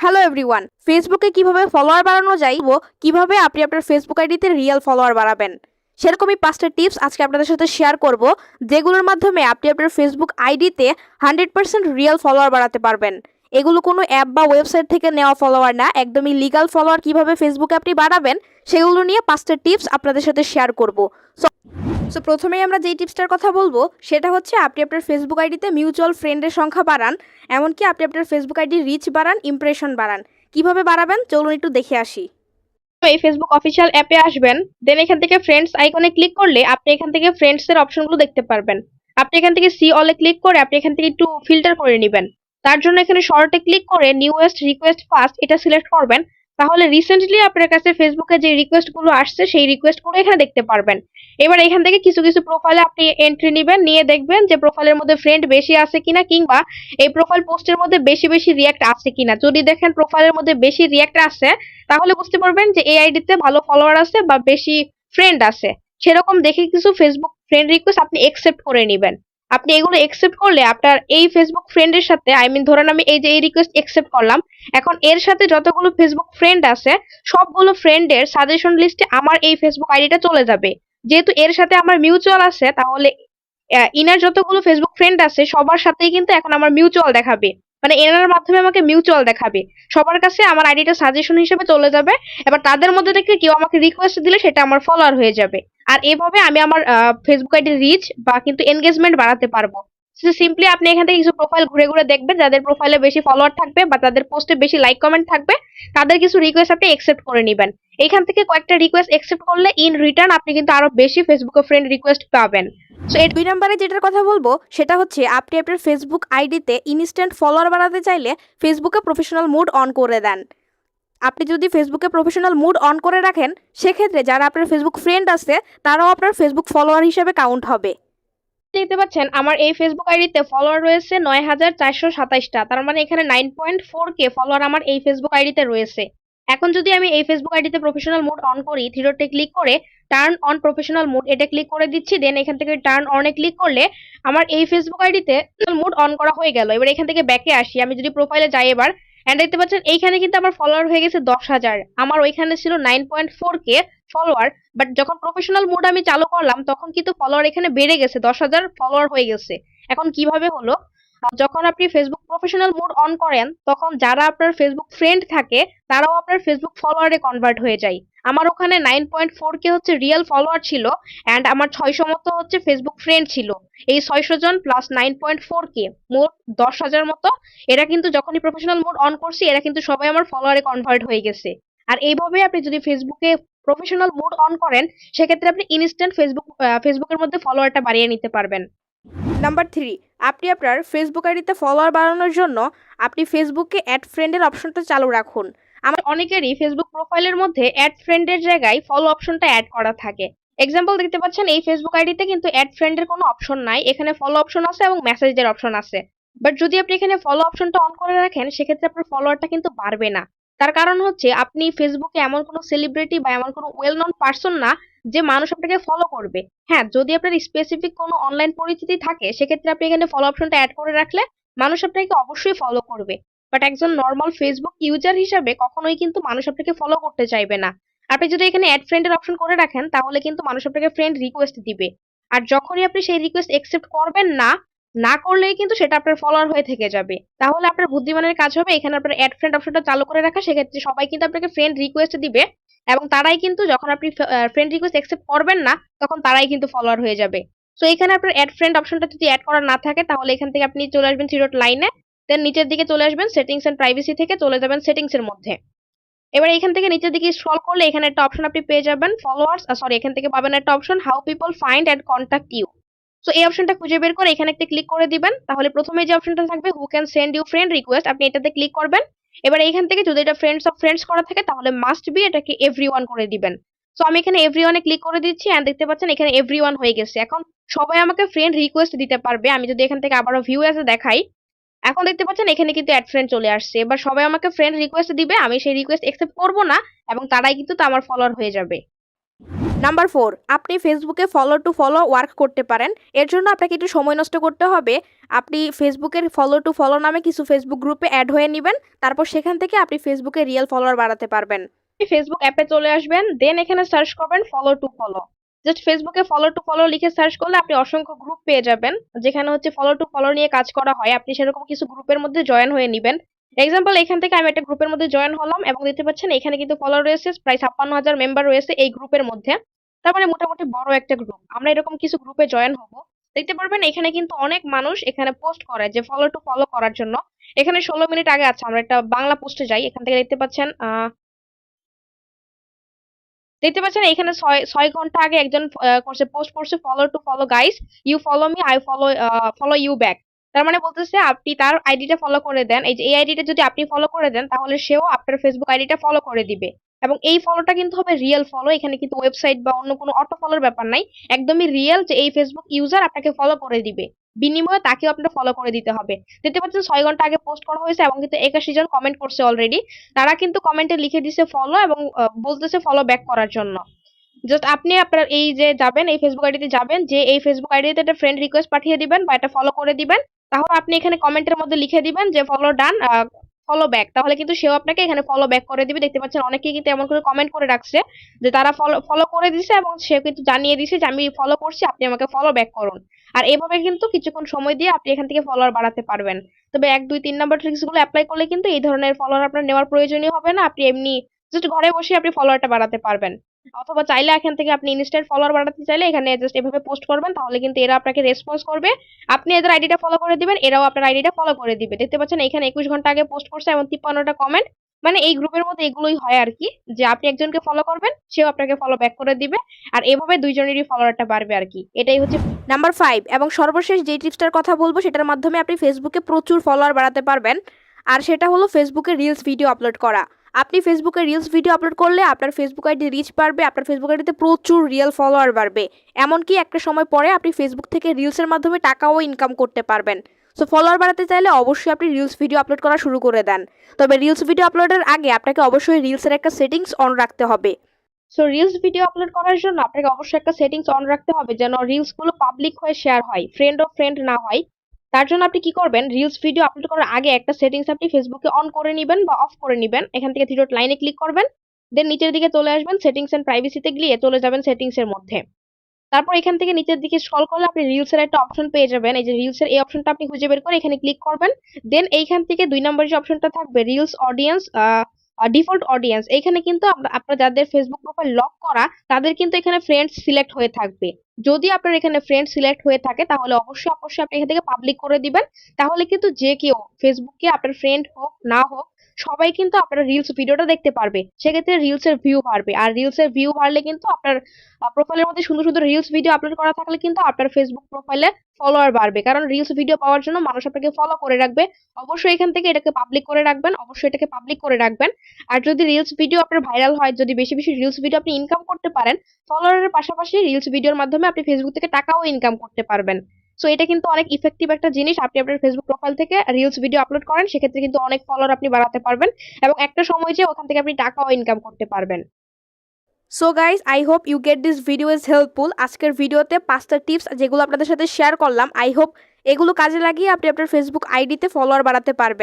Hello everyone, ফেসবুকে কিভাবে follower বাড়ানো যায় ও কিভাবে আপনি আপনার ফেসবুক আইডিতে রিয়েল ফলোয়ার বাড়াবেন সেরকমই 5টা টিপস আজকে আপনাদের সাথে শেয়ার করব, যেগুলোর মাধ্যমে আপনি আপনার ফেসবুক আইডিতে 100% রিয়েল ফলোয়ার বাড়াতে পারবেন। এগুলো কোনো অ্যাপ বা ওয়েবসাইট থেকে নেওয়া ফলোয়ার না, একদমই লিগ্যাল ফলোয়ার কিভাবে ফেসবুকে আপনি বাড়াবেন সেগুলো নিয়ে 5টা টিপস আপনাদের সাথে শেয়ার করব। সো প্রথমেই আমরা যেই টিপসটার কথা বলবো সেটা হচ্ছে আপনি আপনার ফেসবুক আইডিতে মিউচুয়াল ফ্রেন্ডের সংখ্যা বাড়ান, এমনকি আপনি আপনার ফেসবুক আইডির রিচ বাড়ান, ইমপ্রেশন বাড়ান। কিভাবে বাড়াবেন চলুন একটু দেখে আসি। এই ফেসবুক অফিসিয়াল অ্যাপে আসবেন, দেন এখান থেকে ফ্রেন্ডস আইকনে ক্লিক করলে আপনি এখান থেকে ফ্রেন্ডস এর অপশনগুলো দেখতে পারবেন। আপনি এখান থেকে সি অলে ক্লিক করে আপনি এখান থেকে একটু ফিল্টার করে নেবেন। তার জন্য এখানে শর্টে ক্লিক করে নিউয়েস্ট রিকোয়েস্ট ফার্স্ট এটা সিলেক্ট করবেন। তাহলে রিসেন্টলি আপনার কাছে ফেসবুকে যে রিকোয়েস্ট গুলো আসছে সেই রিকোয়েস্ট গুলো এখানে দেখতে পারবেন। এবার এখান থেকে কিছু কিছু প্রোফাইলে আপনি এন্ট্রি নেবেন, নিয়ে দেখবেন যে প্রোফাইলের মধ্যে ফ্রেন্ড বেশি আছে কিনা, কিংবা এই প্রোফাইল পোস্টের মধ্যে বেশি বেশি রিয়াক্ট আছে কিনা। যদি দেখেন প্রোফাইলের মধ্যে বেশি রিয়াক্ট আছে তাহলে বুঝতে পারবেন যে এই আইডিতে ভালো ফলোয়ার আছে বা বেশি ফ্রেন্ড আছে। সেরকম দেখে কিছু ফেসবুক ফ্রেন্ড রিকোয়েস্ট আপনি একসেপ্ট করে নেবেন। আপনি এগুলো একসেপ্ট করলে আপনার এই ফেসবুক ফ্রেন্ডের সাথে ধরেন আমি এই যে এই রিকোয়েস্ট একসেপ্ট করলাম, এখন এর সাথে যতগুলো ফেসবুক ফ্রেন্ড আছে সবগুলো ফ্রেন্ডের সাজেশন লিস্টে আমার এই ফেসবুক আইডিটা চলে যাবে। যেহেতু এর সাথে আমার মিউচুয়াল আছে, তাহলে ইনার যতগুলো ফেসবুক ফ্রেন্ড আছে সবার সাথেই কিন্তু এখন আমার মিউচুয়াল দেখাবে। এনার মাধ্যমে আমাকে মিউচুয়াল দেখাবে, সবার কাছে আমার আইডিটা সাজেশন হিসেবে চলে যাবে। এবার তাদের মধ্যে থেকে কেউ আমাকে রিকোয়েস্ট দিলে সেটা আমার ফলোয়ার হয়ে যাবে। আর এভাবে আমি আমার ফেসবুক আইডির রিচ বা কিন্তু এনগেজমেন্ট বাড়াতে পারবো। সিম্পলি আপনি এখান থেকে কিছু প্রোফাইল ঘুরে ঘুরে দেখবেন, যাদের প্রোফাইলে বেশি ফলোয়ার থাকবে বা তাদের পোস্টে বেশি লাইক কমেন্ট থাকবে, তাদের কিছু রিকোয়েস্ট আপনি একসেপ্ট করে নেবেন। এইখান থেকে কয়েকটা রিকোয়েস্ট একসেপ্ট করলে ইন রিটার্ন আপনি কিন্তু আরো বেশি ফেসবুকে ফ্রেন্ড রিকোয়েস্ট পাবেন। সো এর 2 নম্বরে যেটার কথা বলবো সেটা হচ্ছে আপনি আপনার ফেসবুক আইডিতে ইনস্ট্যান্ট ফলোয়ার বাড়াতে চাইলে ফেসবুকে প্রফেশনাল মুড অন করে দেন। আপনি যদি ফেসবুকে প্রফেশনাল মুড অন করে রাখেন সেক্ষেত্রে যারা আপনার ফেসবুক ফ্রেন্ড আছে তারাও আপনার ফেসবুক ফলোয়ার হিসেবে কাউন্ট হবে। দেখতে পাচ্ছেন আমার এই ফেসবুক আইডিতে ফলোয়ার রয়েছে 9427টা, তার মানে এখানে 9.4K ফলোয়ার আমার এই ফেসবুক আইডিতে রয়েছে। এখন যদি আমি এই ফেসবুক আইডিতে প্রফেশনাল মোড অন করি, থ্রি ডটে ক্লিক করে টার্ন অন প্রফেশনাল মোড এটা ক্লিক করে দিচ্ছি, দেন এখান থেকে টার্ন অনে ক্লিক করলে আমার এই ফেসবুক আইডিতে মোড অন করা হয়ে গেল। এবার এখান থেকে ব্যাকে আসি, আমি যদি প্রোফাইলে যাই এবার, এন্ড দেখতে পাচ্ছেন এইখানে কিন্তু আমার ফলোয়ার হয়ে গেছে 10,000। আমার ওইখানে ছিল 9.4K ফলোয়ার, বাট যখন প্রফেশনাল মোড আমি চালু করলাম তখন কিন্তু ফলোয়ার এখানে বেড়ে গেছে, 10,000 ফলোয়ার হয়ে গেছে। এখন কিভাবে হলো? যখন আপনি ফেসবুক প্রফেশনাল মোড অন করেন তখন যারা আপনার ফেসবুক ফ্রেন্ড থাকে তারাও আপনার ফেসবুক ফলোয়ারে কনভার্ট হয়ে যায়। আমার ওখানে 9.4K হচ্ছে রিয়েল ফলোয়ার ছিল, অ্যান্ড আমার 600 মতো হচ্ছে ফেসবুক ফ্রেন্ড ছিল। এই 600 জন প্লাস 9.4K মোট 10,000 মতো। এরা কিন্তু যখনই প্রফেশনাল মোড অন করছি এরা কিন্তু সবাই আমার ফলোয়ারে কনভার্ট হয়ে গেছে। আর এইভাবে আপনি যদি ফেসবুকে প্রফেশনাল মোড অন করেন সেক্ষেত্রে আপনি ইনস্ট্যান্ট ফেসবুকের মধ্যে ফলোয়ারটা বাড়িয়ে নিতে পারবেন। নাম্বার 3, আপনি আপনার ফেসবুক আইডিতে ফলোয়ার বাড়ানোর জন্য আপনি ফেসবুকে অ্যাড ফ্রেন্ডের অপশনটা চালু রাখুন। আমার অনেকেরই ফেসবুক প্রোফাইলের মধ্যে অ্যাড ফ্রেন্ডের জায়গায় ফলো অপশনটা অ্যাড করা থাকে। এক্সাম্পল দেখতে পাচ্ছেন এই ফেসবুক আইডিতে কিন্তু অ্যাড ফ্রেন্ডের কোনো অপশন নাই, এখানে ফলো অপশন আছে এবং মেসেজ দেওয়ার অপশন আছে। বাট যদি আপনি এখানে ফলো অপশনটা অন করে রাখেন সেক্ষেত্রে আপনার ফলোয়ারটা কিন্তু বাড়বে না। তার কারণ হচ্ছে আপনি ফেসবুকে এমন কোনো সেলিব্রিটি বা এমন কোনো ওয়েল নন পার্সন না যে মানুষ আপনাকে ফলো করবে। হ্যাঁ, যদি আপনার স্পেসিফিক কোনো অনলাইন পরিচিতি থাকে সেক্ষেত্রে আপনি এখানে ফলো অপশনটা অ্যাড করে রাখলে মানুষ আপনাকে অবশ্যই ফলো করবে। বাট একজন নর্মাল ফেসবুক ইউজার হিসাবে কখনোই কিন্তু মানুষ আপনাকে ফলো করতে চাইবে না। আপনি যদি এখানে অ্যাড ফ্রেন্ডের অপশন করে রাখেন তাহলে কিন্তু মানুষ আপনাকে ফ্রেন্ড রিকোয়েস্ট দিবে। আর যখনই আপনি সেই রিকোয়েস্ট একসেপ্ট করবেন না, না করলেই কিন্তু সেটা আপনার ফলোয়ার হয়ে থেকে যাবে। তাহলে আপনার বুদ্ধিমানের কাজ হবে এখানে আপনার অ্যাড ফ্রেন্ড অপশনটা চালু করে রাখা, সেক্ষেত্রে সবাই কিন্তু আপনাকে ফ্রেন্ড রিকোয়েস্ট দিবে এবং তারাই কিন্তু যখন আপনি ফ্রেন্ড রিকোয়েস্ট একসেপ্ট করবেন না তখন তারাই কিন্তু ফলোয়ার হয়ে যাবে। তো এখানে আপনার অ্যাড ফ্রেন্ড অপশনটা যদি অ্যাড করা না থাকে তাহলে এখান থেকে আপনি চলে আসবেন থ্রি ডট লাইনে, দেন নিচের দিকে চলে আসবেন সেটিংস এন্ড প্রাইভেসি থেকে চলে যাবেন সেটিংস এর মধ্যে। এবার এখান থেকে নিচের দিকে স্ক্রল করলে এখানে একটা অপশন আপনি পেয়ে যাবেন ফলোয়ার্স, সরি এখান থেকে পাবেন একটা option how people find and contact you. So এই অপশনটা খুঁজে বের করে এখানে একটা ক্লিক করে দিবেন। তাহলে প্রথমে যে অপশনটা থাকবে who can send you friend request, আপনি এটাতে ক্লিক করবেন। এবার এখান থেকে যদি এটা ফ্রেন্ডস অফ ফ্রেন্ডস করা থাকে তাহলে মাস্ট বি এটাকে এভরিওয়ান করে দিবেন। সো আমি এখানে এভরিওয়ানে ক্লিক করে দিচ্ছি এন্ড দেখতে পাচ্ছেন এখানে এভরিওয়ান হয়ে গেছে। এখন সবাই আমাকে ফ্রেন্ড রিকোয়েস্ট দিতে পারবে। আমি যদি এখান থেকে আবারও ভিউ এসে দেখাই, এখন দেখতে পাচ্ছেন এখানে কিন্তু অ্যাড ফ্রেন্ড চলে আসছে। এবার সবাই আমাকে ফ্রেন্ড রিকোয়েস্ট দিবে, আমি সেই রিকোয়েস্ট একসেপ্ট করব না এবং তারাই কিন্তু আমার ফলোয়ার হয়ে যাবে। নাম্বার 4, আপনি ফেসবুকে ফলো টু ফলো ওয়ার্ক করতে পারেন। এর জন্য আপনাকে একটু সময় নষ্ট করতে হবে। আপনি ফেসবুকের ফলো টু ফলো নামে কিছু ফেসবুক গ্রুপে অ্যাড হয়ে নিবেন। তারপর সেখান থেকে আপনি ফেসবুকে রিয়েল ফলোয়ার বাড়াতে পারবেন। ফেসবুক অ্যাপে চলে আসবেন, দেন এখানে সার্চ করবেন ফলো টু ফলো। জাস্ট ফেসবুকে ফলো টু ফলো লিখে সার্চ করলে আপনি অসংখ্য গ্রুপ পেয়ে যাবেন, যেখানে হচ্ছে ফলো টু ফলো নিয়ে কাজ করা হয়। আপনি সেরকম কিছু গ্রুপের মধ্যে জয়েন হয়ে নিবেন। এক্সাম্পল, এখান থেকে আমি একটা গ্রুপের মধ্যে জয়েন হলাম এবং দেখতে পাচ্ছেন এখানে কিন্তু ফলো রয়েছে প্রায় 56,000 মেম্বার রয়েছে এই গ্রুপের মধ্যে। তার মানে মোটামুটি বড় একটা গ্রুপ। আমরা এরকম কিছু গ্রুপে জয়েন হব। দেখতে পারবেন এখানে কিন্তু অনেক মানুষ এখানে পোস্ট করে যে ফলো টু ফলো করার জন্য। এখানে 16 মিনিট আগে আছে, আমরা একটা বাংলা পোস্টে যাই, এখান থেকে দেখতে পাচ্ছেন এখানে 6 ঘন্টা আগে একজন করছে, পোস্ট করছে follow to follow guys, you follow me, I follow you back. তার মানে বলতেছে আপনি তার আইডিটা ফলো করে দেন, এই যে এই আইডিটা যদি আপনি ফলো করে দেন তাহলে সেও আপনার ফেসবুক আইডিটা ফলো করে দিবে। এবং এই ফলোটা কিন্তু হবে রিয়েল ফলো, এখানে কিন্তু ওয়েবসাইট বা অন্য কোনো অটো ফলোর ব্যাপার নাই। একদমই রিয়েল যে এই ফেসবুক ইউজার আপনাকে ফলো করে দিবে, বিনিময়ে তাকেও আপনার ফলো করে দিতে হবে। দেখতে পাচ্ছেন 6 ঘন্টা আগে পোস্ট করা হয়েছে এবং কিন্তু 81 জন কমেন্ট করছে অলরেডি। তারা কিন্তু কমেন্টে লিখে দিছে ফলো এবং বলতেছে ফলো ব্যাক করার জন্য। জাস্ট আপনি আপনার এই যে যাবেন, এই ফেসবুক আইডিতে যাবেন, যে এই ফেসবুক আইডিতে একটা ফ্রেন্ড রিকোয়েস্ট পাঠিয়ে দিবেন বা এটা ফলো করে দিবেন। তাহলে আপনি এখানে কমেন্টের মধ্যে লিখে দিবেন যে ফলো ডান, ফলো ব্যাক, তাহলে কিন্তু সেও আপনাকে এখানে ফলো ব্যাক করে দিবে। দেখতে পাচ্ছেন অনেকেই কিন্তু এমন করে কমেন্ট করে রাখছে যে তারা ফলো ফলো করে দিছে এবং সে কিন্তু জানিয়ে দিছে যে আমি ফলো করছি, আপনি আমাকে ফলো ব্যাক করুন। আর এভাবে কিন্তু কিছুক্ষণ সময় দিয়ে আপনি এখান থেকে ফলোয়ার বাড়াতে পারবেন। তবে 1, 2, 3 নাম্বার ট্রিক্স গুলো অ্যাপ্লাই করলে কিন্তু এই ধরনের ফলোয়ার আপনার নেওয়ার প্রয়োজনীয় হবে না। আপনি এমনি জাস্ট ঘরে বসে আপনি ফলোয়ারটা বাড়াতে পারবেন। অথবা চাইলে এখান থেকে আপনি ইনস্ট্যান্ট ফলোয়ার বাড়াতে চাইলে এখানে জাস্ট এভাবে পোস্ট করবেন, তাহলে কিন্তু এরা আপনাকে রেসপন্স করবে। আপনি এদের আইডিটা ফলো করে দিবেন, এরাও আপনার আইডিটা ফলো করে দিবে। দেখতে পাচ্ছেন এখানে 21 ঘন্টা আগে পোস্ট করছে এবং 53টা কমেন্ট। মানে এই গ্রুপের মধ্যে এগুলোই হয় আর কি, যে আপনি একজনকে ফলো করবেন, সেও আপনাকে ফলো ব্যাক করে দিবে। আর এভাবে দুইজনেরই ফলোয়ারটা বাড়বে আর কি। এটাই হচ্ছে নাম্বার 5 এবং সর্বশেষ যে টিপসটার কথা বলবো সেটার মাধ্যমে আপনি ফেসবুকে প্রচুর ফলোয়ার বাড়াতে পারবেন। আর সেটা হলো ফেসবুকে রিলস ভিডিও আপলোড করা। আপনি ফেসবুকে রিলস ভিডিও আপলোড করলে আপনার ফেসবুক আইডি রিচ বাড়বে, আপনার ফেসবুক আইডিতে প্রচুর রিয়েল ফলোয়ার বাড়বে। এমনকি একটা সময় পরে আপনি ফেসবুক থেকে রিলসের মাধ্যমে টাকাও ইনকাম করতে পারবেন। সো ফলোয়ার বাড়াতে চাইলে অবশ্যই আপনি রিলস ভিডিও আপলোড করা শুরু করে দেন। তবে রিলস ভিডিও আপলোডের আগে আপনাকে অবশ্যই রিলসের একটা সেটিংস অন রাখতে হবে। সো রিলস ভিডিও আপলোড করার জন্য আপনাকে অবশ্যই একটা সেটিংস অন রাখতে হবে, যেন রিলস গুলো পাবলিক হয়ে শেয়ার হয়, ফ্রেন্ড ও ফ্রেন্ড না হয়। তার জন্য আপনি কি করবেন, রিলস ভিডিও আপলোড করার আগে একটা সেটিংস আপনি ফেসবুকে অন করে নিবেন বা অফ করে নিবেন। এখান থেকে থ্রি ডট লাইনে ক্লিক করবেন, দেন নিচের দিকে চলে আসবেন, সেটিংস এন্ড প্রাইভেসিতে গিয়ে চলে যাবেন সেটিংস এর মধ্যে। তারপর এখান থেকে নিচের দিকে স্ক্রল করলে আপনি রিলস এর একটা অপশন পেয়ে যাবেন। এই যে রিলস এর এই অপশনটা আপনি খুঁজে বের করে এখানে ক্লিক করবেন। দেন এইখান থেকে 2 নম্বর যে অপশনটা থাকবে রিলস অডিয়েন্স, ডিফল্ট অডিয়েন্স, এখানে কিন্তু আপনার যাদের ফেসবুক প্রোফাইল লক করা তাদের কিন্তু এখানে ফ্রেন্ডস সিলেক্ট হয়ে থাকবে। যদি আপনার এখানে ফ্রেন্ড সিলেক্ট হয়ে থাকে তাহলে অবশ্যই অবশ্যই আপনি এখান থেকে পাবলিক করে দিবেন। তাহলে কিন্তু যে কেউ ফেসবুকে আপনার ফ্রেন্ড হোক না হোক সবাই কিন্তু আপনার রিলস ভিডিওটা দেখতে পারবে। সেক্ষেত্রে রিলস এর ভিউ বাড়বে, আর রিলস এর ভিউ বাড়লে কিন্তু আপনার প্রোফাইলের মধ্যে সুন্দর সুন্দর রিলস ভিডিও আপলোড করা থাকলে কিন্তু আপনার ফেসবুক প্রোফাইলে ফলোয়ার বাড়বে, কারণ রিলস ভিডিও পাওয়ার জন্য মানুষ আপনাকে ফলো করে রাখবে। অবশ্যই এখান থেকে এটাকে পাবলিক করে রাখবেন, অবশ্যই এটাকে পাবলিক করে রাখবেন। আর যদি রিলস ভিডিও আপনার ভাইরাল হয়, যদি বেশি বেশি রিলস ভিডিও আপনি ইনকাম করতে পারেন, ফলোয়ারের পাশাপাশি রিলস ভিডিওর মাধ্যমে আপনি ফেসবুক থেকে টাকাও ইনকাম করতে পারবেন। সো এটা কিন্তু অনেক ইফেক্টিভ একটা জিনিস। আপনি আপনার ফেসবুক প্রোফাইল থেকে রিলস ভিডিও আপলোড করেন, সেক্ষেত্রে কিন্তু অনেক ফলোয়ার আপনি বাড়াতে পারবেন এবং একটা সময় যে ওখান থেকে আপনি টাকাও ইনকাম করতে পারবেন। So guys, I hope you get this video is helpful. আজকের ভিডিওতে 5টা টিপস যেগুলো আপনাদের সাথে শেয়ার করলাম, আই হোপ এগুলো কাজে লাগিয়ে আপনি আপনার ফেসবুক আইডিতে ফলোয়ার বাড়াতে পারবেন।